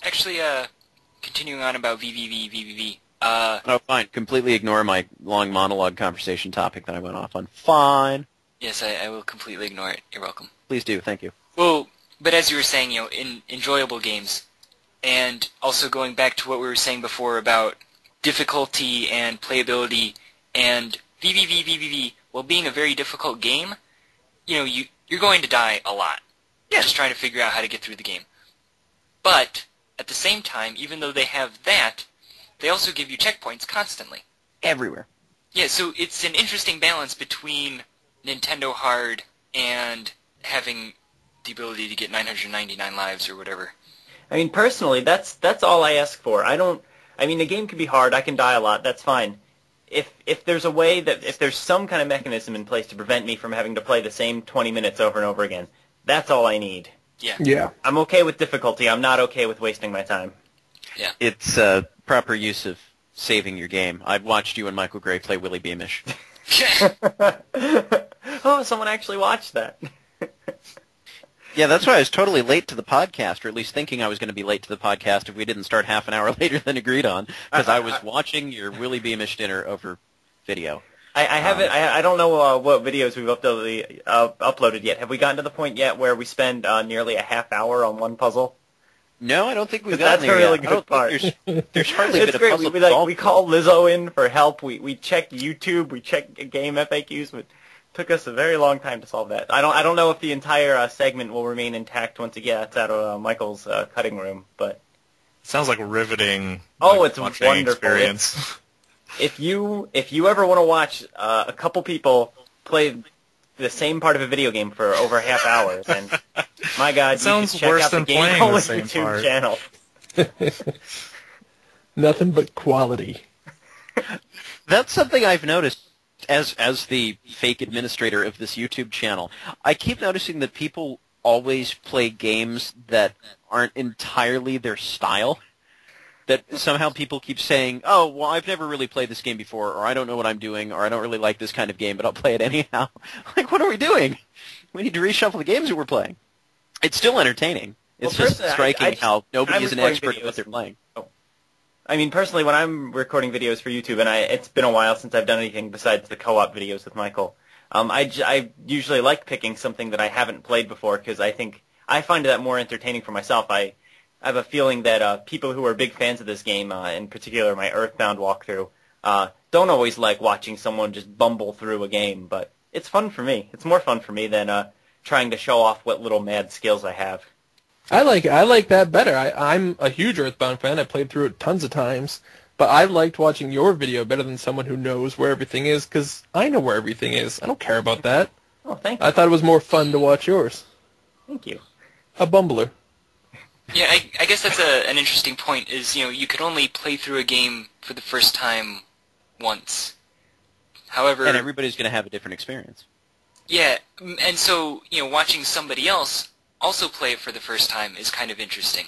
Actually, continuing on about VVV. Oh, fine. Completely ignore my long monologue conversation topic that I went off on. Fine. Yes, I will completely ignore it. You're welcome. Please do. Thank you. Well, but as you were saying, enjoyable games, and also going back to what we were saying before about difficulty and playability, and VVV, while being a very difficult game, you're going to die a lot. Yeah. Just trying to figure out how to get through the game. But, at the same time, even though they have that, they also give you checkpoints constantly. Everywhere. Yeah, so it's an interesting balance between Nintendo hard and having the ability to get 999 lives or whatever. I mean, personally, that's all I ask for. The game can be hard, I can die a lot, that's fine. If there's a way if there's some kind of mechanism in place to prevent me from having to play the same 20 minutes over and over again, that's all I need. Yeah. I'm okay with difficulty, I'm not okay with wasting my time. Yeah. It's proper use of saving your game. I've watched you and Michael Gray play Willy Beamish. Oh, someone actually watched that. Yeah, that's why I was totally late to the podcast, or at least thinking I was going to be late to the podcast if we didn't start half an hour later than agreed on, because I was watching your Willy Beamish dinner over video. I haven't. I don't know what videos we've uploaded yet. Have we gotten to the point yet where we spend nearly a half hour on one puzzle? No, I don't think we've gotten there really yet. Good part. There's hardly been a great. puzzle to solve. We call Lizzo in for help. We check YouTube. We check game FAQs. But it took us a very long time to solve that. I don't know if the entire segment will remain intact once it gets out of Michael's cutting room. But sounds like a riveting. It's wonderful experience. If you ever want to watch a couple people play the same part of a video game for over a half hour, then my God, you should check out the GameCola YouTube channel. Nothing but quality. That's something I've noticed as the fake administrator of this YouTube channel. I keep noticing that people always play games that aren't entirely their style. That somehow people keep saying, oh, well, I've never really played this game before, or I don't know what I'm doing, or I don't really like this kind of game, but I'll play it anyhow. Like, what are we doing? We need to reshuffle the games that we're playing. It's still entertaining. It's just striking how nobody is an expert at what they're playing. I mean, personally, when I'm recording videos for YouTube, and it's been a while since I've done anything besides the co-op videos with Michael, I usually like picking something that I haven't played before, because I find that more entertaining for myself. I have a feeling that people who are big fans of this game, in particular my Earthbound walkthrough, don't always like watching someone just bumble through a game, but it's fun for me. It's more fun for me than trying to show off what little mad skills I have. I like that better. I'm a huge Earthbound fan. I played through it tons of times, but I liked watching your video better than someone who knows where everything is, because I know where everything is. I don't care about that. Oh, thank you. I thought it was more fun to watch yours. Thank you. A bumbler. Yeah, I guess that's an interesting point, is, you could only play through a game for the first time once. However... And everybody's going to have a different experience. Yeah, and so, watching somebody else also play it for the first time is kind of interesting.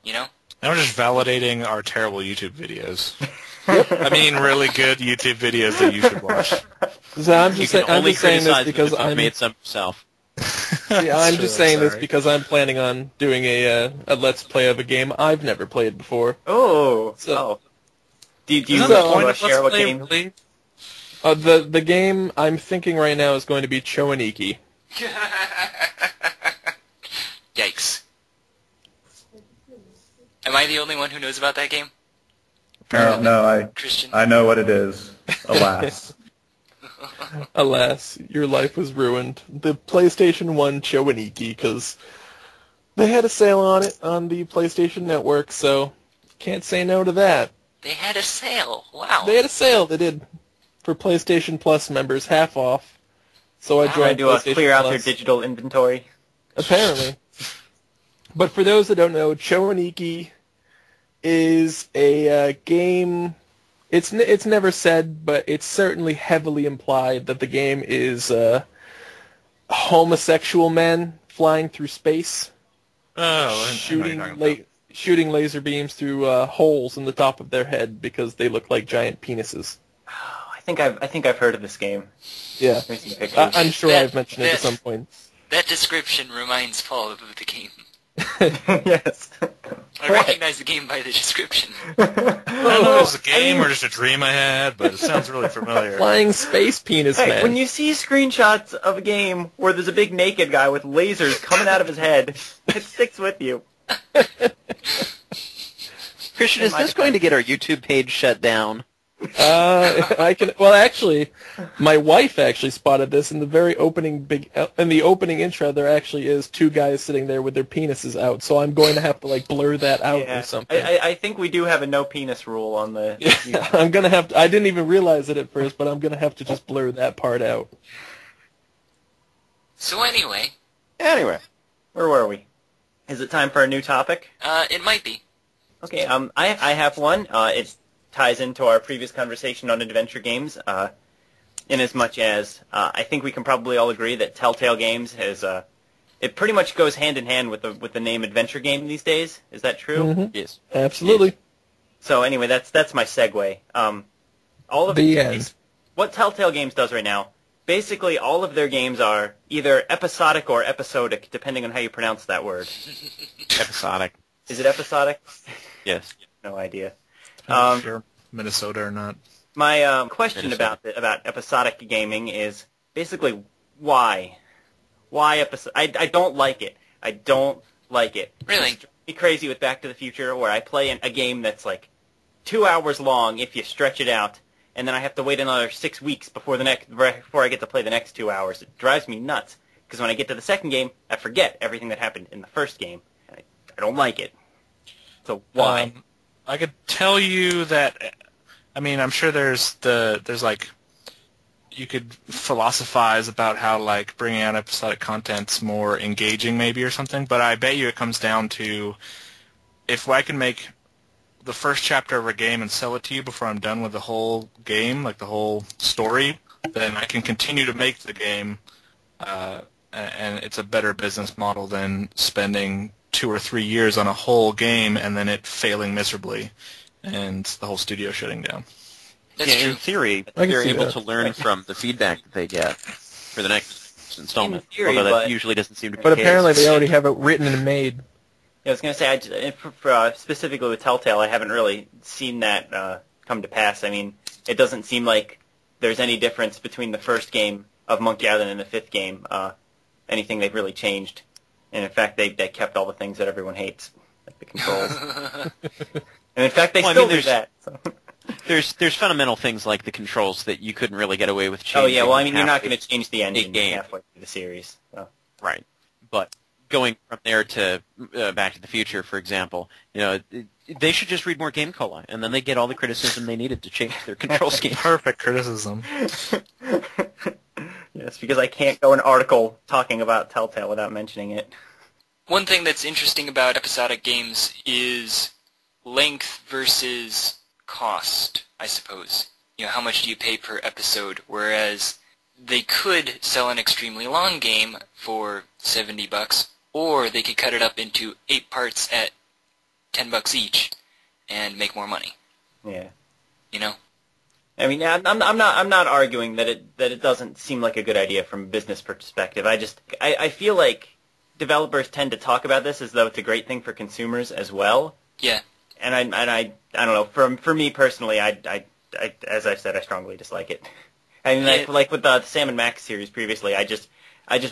And we're just validating our terrible YouTube videos. I mean, really good YouTube videos that you should watch. So I'm just saying this because I've made some myself. Yeah, I'm just saying this because I'm planning on doing a Let's Play of a game I've never played before. Oh, so do you want to share what game? Really? The game I'm thinking right now is going to be Chowaniki. Yikes. Am I the only one who knows about that game? No, Christian? I know what it is. Alas. Alas, your life was ruined. The PlayStation 1 Chowaniki, because they had a sale on it on the PlayStation Network, so can't say no to that. They had a sale. Wow. They had a sale. They did. For PlayStation Plus members, half off. So I joined PlayStation clear out Plus. their digital inventory. Apparently. But for those that don't know, Chowaniki is a game. It's never said, but it's certainly heavily implied that the game is homosexual men flying through space, shooting laser beams through holes in the top of their head because they look like giant penises. I think I've heard of this game. Yeah, I'm sure I've mentioned it at some point. That description reminds Paul of the game. Yes. I recognize the game by the description. I don't know if it was a game or just a dream I had, but it sounds really familiar. Flying space penis man. When you see screenshots of a game where there's a big naked guy with lasers coming out of his head, it sticks with you. Christian, is this going to get our YouTube page shut down? I can. Well, actually, my wife actually spotted this in the very opening intro. There actually is two guys sitting there with their penises out. So I'm going to have to like blur that out or something. I think we do have a no penis rule on the. Yeah, I'm gonna have to. I didn't even realize it at first, but I'm gonna have to just blur that part out. So anyway, where were we? Is it time for a new topic? it might be. Okay. I have one. It ties into our previous conversation on adventure games, in as much as I think we can probably all agree that Telltale Games has it pretty much goes hand in hand with the name adventure game these days. Is that true? Mm-hmm. Yes. Absolutely. Yes. So anyway, that's my segue. All of The end. What Telltale Games does right now, basically all of their games are either episodic or episodic, depending on how you pronounce that word. Episodic. Is it episodic? Yes. No idea. If you're Minnesota or not. My question about episodic gaming is basically why? Why episode? I don't like it. I don't like it. Really? It's me crazy with Back to the Future, where I play a game that's like 2 hours long if you stretch it out, and then I have to wait another 6 weeks before I get to play the next 2 hours. It drives me nuts because when I get to the second game, I forget everything that happened in the first game. I don't like it. So why? I could tell you that. I mean, I'm sure there's like, you could philosophize about how like bringing out episodic content's more engaging maybe or something, but I bet you it comes down to if I can make the first chapter of a game and sell it to you before I'm done with the whole game, like the whole story, then I can continue to make the game, and it's a better business model than spending 2 or 3 years on a whole game and then it failing miserably and the whole studio shutting down. That's true. In theory, I can they're see able that. to learn from the feedback that they get for the next installment. In theory, although that but- usually doesn't seem to be But the case. apparently they already have it written and made. Yeah, I was going to say, specifically with Telltale, I haven't really seen that come to pass. I mean, it doesn't seem like there's any difference between the first game of Monkey Island and the fifth game. Anything they've really changed. And in fact, they kept all the things that everyone hates, like the controls. And in fact, they still do that. So. There's fundamental things like the controls that you couldn't really get away with changing. Oh yeah, well I mean you're not halfway going to change the engine game. halfway through the series. So. Right. But going from there to Back to the Future, for example, they should just read more GameCola, and then they get all the criticism they needed to change their control scheme. Perfect criticism. Yes, because I can't go an article talking about Telltale without mentioning it. One thing that's interesting about episodic games is length versus cost, I suppose. How much do you pay per episode? Whereas they could sell an extremely long game for $70, or they could cut it up into 8 parts at $10 each and make more money. Yeah. I mean, I'm not arguing that it doesn't seem like a good idea from a business perspective. I feel like developers tend to talk about this as though it's a great thing for consumers as well. Yeah. And I don't know. For me personally, I as I said, I strongly dislike it. I mean, like with the Sam and Max series previously, I just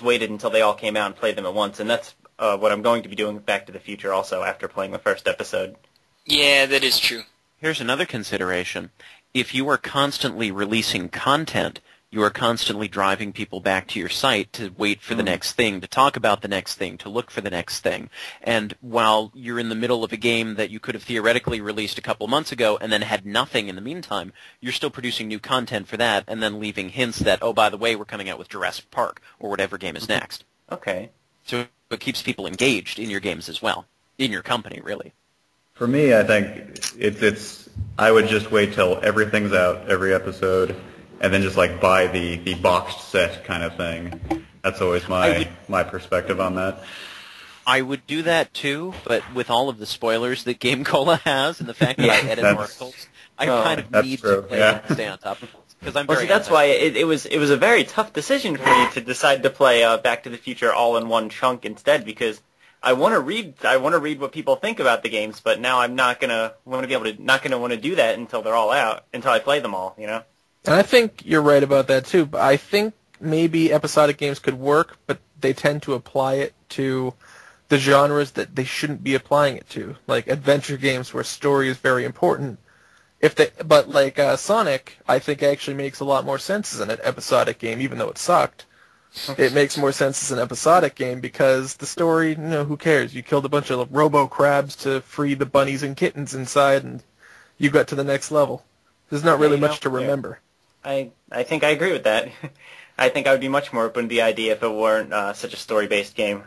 waited until they all came out and played them at once, and that's what I'm going to be doing with Back to the Future also after playing the first episode. Yeah, that is true. Here's another consideration. If you are constantly releasing content, you are constantly driving people back to your site to wait for the next thing, to talk about the next thing, to look for the next thing. And while you're in the middle of a game that you could have theoretically released a couple months ago and then had nothing in the meantime, you're still producing new content for that and then leaving hints that, oh, by the way, we're coming out with Jurassic Park or whatever game is next. Okay. So it keeps people engaged in your games as well, in your company, really. For me, I think it's I would just wait till everything's out, every episode, and then just like buy the boxed set kind of thing. That's always my perspective on that. I would do that too, but with all of the spoilers that GameCola has and the fact that I edit articles, I kind of need to stay on top of it. Because I'm very that's why it was a very tough decision for me to decide to play Back to the Future all in one chunk instead, because I want to read what people think about the games, but now I'm not gonna want to do that until they're all out, until I play them all, you know. And I think you're right about that too. But I think maybe episodic games could work, but they tend to apply it to the genres that they shouldn't be applying it to, like adventure games where story is very important. But like Sonic, I think actually makes a lot more sense as an episodic game, even though it sucked. It makes more sense as an episodic game because the story, who cares? You killed a bunch of robo-crabs to free the bunnies and kittens inside, and you got to the next level. There's not really much to remember. I think I agree with that. I think I would be much more open to the idea if it weren't such a story-based game.